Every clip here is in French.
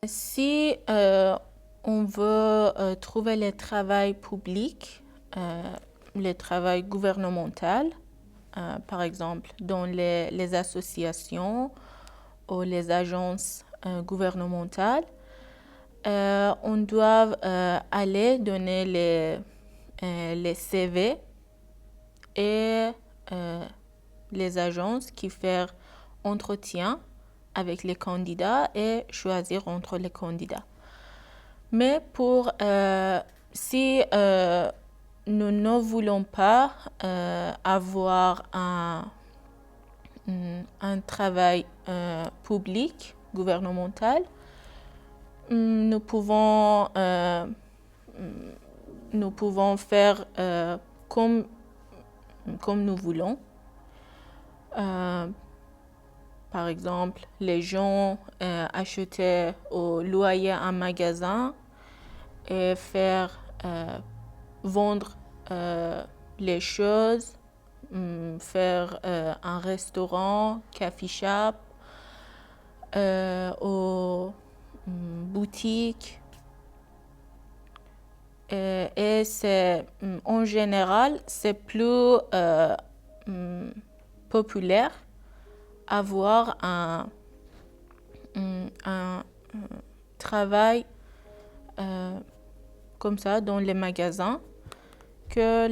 Si on veut trouver le travail public, le travail gouvernemental, par exemple dans les associations ou les agences gouvernementales, on doit aller donner les CV et les agences qui font entretien avec les candidats et choisir entre les candidats. Mais si nous ne voulons pas avoir un travail public, gouvernemental, nous pouvons faire comme nous voulons. Par exemple, les gens achetaient ou louaient un magasin et vendre les choses, faire un restaurant, coffee shop, ou boutique. Et c'est, en général, c'est plus populaire avoir un travail comme ça dans les magasins que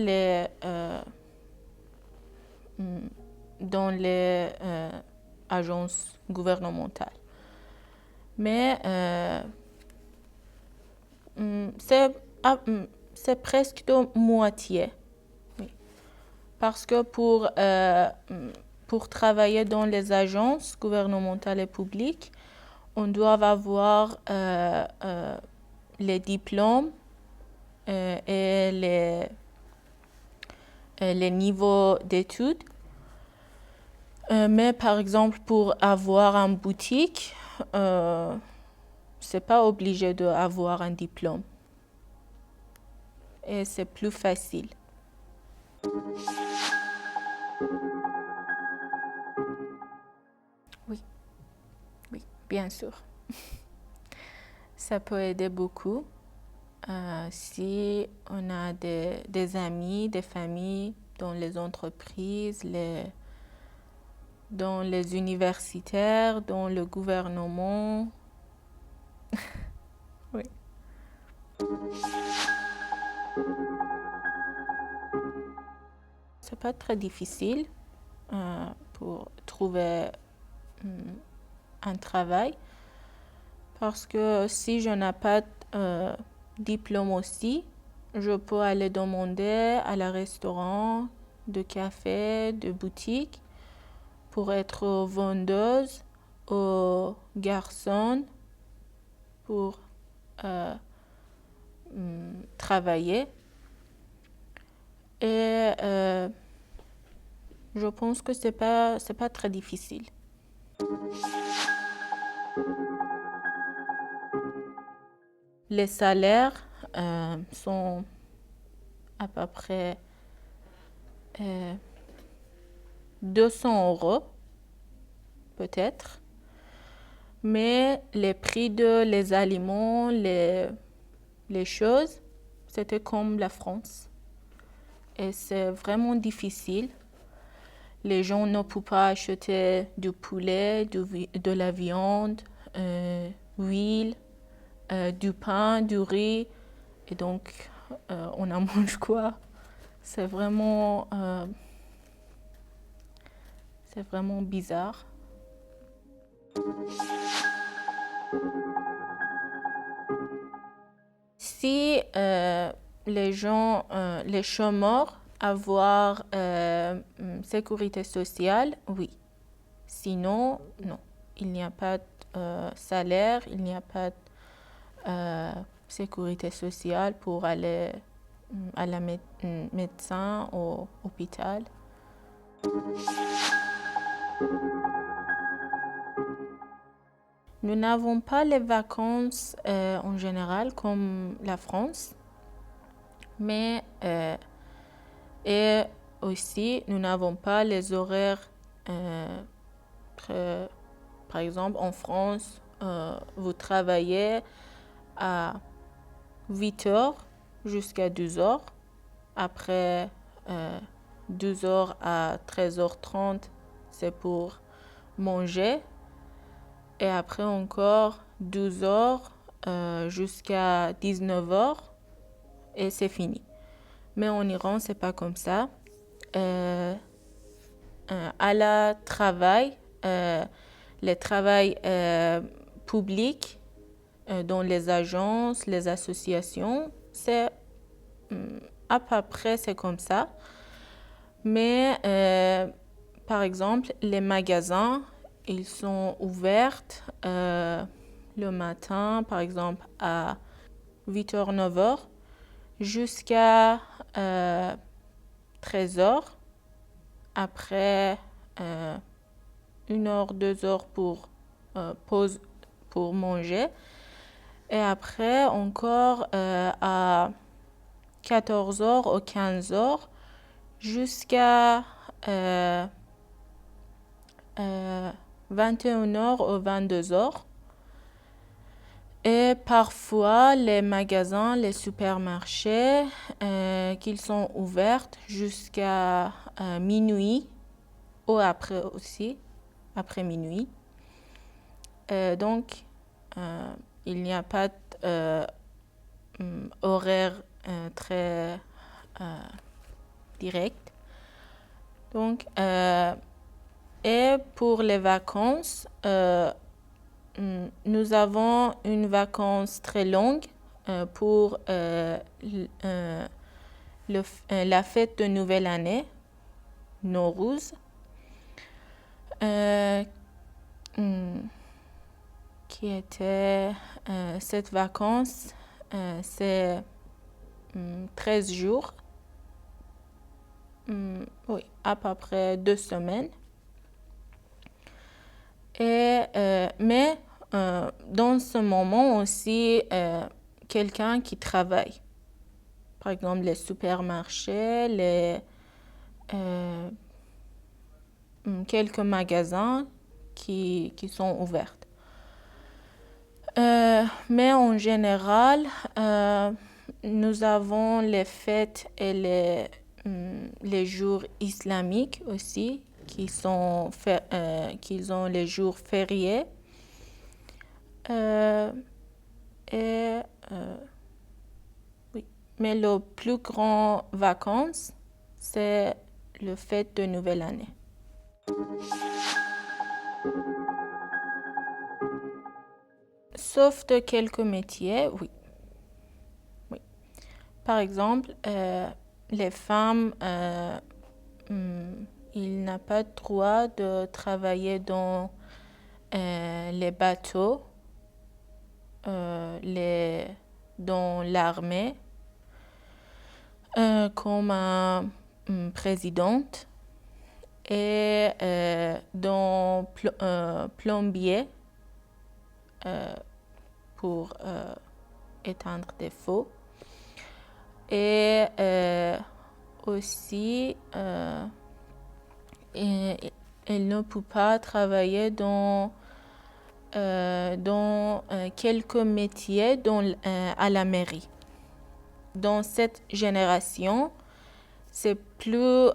dans les agences gouvernementales. Mais c'est presque de moitié. Oui. Parce que pour travailler dans les agences gouvernementales et publiques, on doit avoir les diplômes et les niveaux d'études. Mais par exemple, pour avoir une boutique, c'est pas obligé d'avoir un diplôme. Et c'est plus facile. Oui, bien sûr. Ça peut aider beaucoup si on a des amis, des familles dans les entreprises, dans les universitaires, dans le gouvernement. Oui. C'est pas très difficile pour trouver un travail parce que si je n'ai pas de diplôme aussi, je peux aller demander à la restaurant, de café, de boutique pour être vendeuse ou garçon pour travailler. Et je pense que c'est pas très difficile. Les salaires sont à peu près 200 € peut-être. Mais les prix les aliments, les choses, c'était comme la France. Et c'est vraiment difficile. Les gens ne peuvent pas acheter du poulet, de la viande, huile, du pain, du riz. Et donc, on en mange quoi? C'est vraiment bizarre. Si les chômeurs avoir sécurité sociale, oui. Sinon, non. Il n'y a pas de salaire, il n'y a pas de sécurité sociale pour aller à la médecin ou hôpital. Nous n'avons pas les vacances en général comme la France, mais et aussi nous n'avons pas les horaires. Par exemple, en France, vous travaillez à 8 heures jusqu'à 12 heures. Après 12 heures à 13h30, c'est pour manger. Et après encore 12 heures jusqu'à 19 heures et c'est fini. Mais en Iran, c'est pas comme ça. À la travail, le travail public dans les agences, les associations, c'est à peu près c'est comme ça. Mais par exemple, les magasins, ils sont ouverts le matin, par exemple, à 8h, 9h, jusqu'à 13h. Après 1h, 2h pour pause pour manger. Et après encore à 14h ou 15h jusqu'à 21h ou 22h. Et parfois, les magasins, les supermarchés, qu'ils sont ouverts jusqu'à minuit ou après aussi, après minuit. Donc, il n'y a pas d'horaire très direct. Donc, et pour les vacances, nous avons une vacance très longue pour la fête de Nouvelle Année, Nowruz, qui était cette vacance, c'est 13 jours, oui, à peu près 2 semaines. Mais dans ce moment aussi, quelqu'un qui travaille. Par exemple, les supermarchés, quelques magasins qui sont ouverts. Mais en général, nous avons les fêtes et les jours islamiques aussi, qui ont les jours fériés. Oui. Mais le plus grand vacances, c'est le fête de Nouvelle Année. Sauf de quelques métiers, oui. Oui. Par exemple, les femmes, ils n'ont pas le droit de travailler dans les bateaux, dans l'armée, comme présidente, et dans plombier pour éteindre des feux. Et aussi, elle ne peut pas travailler dans quelques métiers à la mairie. Dans cette génération, c'est plus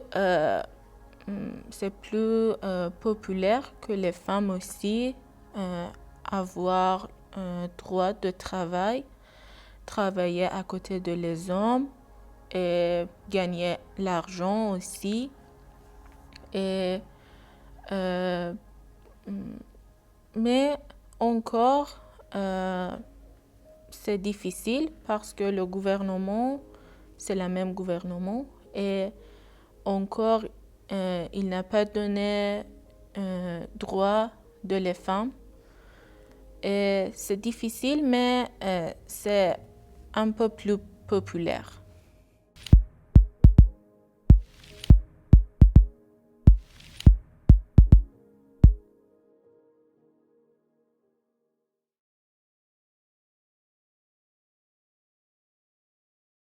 populaire que les femmes aussi avoir droit de travailler à côté de les hommes et gagner l'argent aussi. Et mais encore, c'est difficile parce que le gouvernement, c'est le même gouvernement et encore, il n'a pas donné droit de les femmes. Et c'est difficile, mais c'est un peu plus populaire.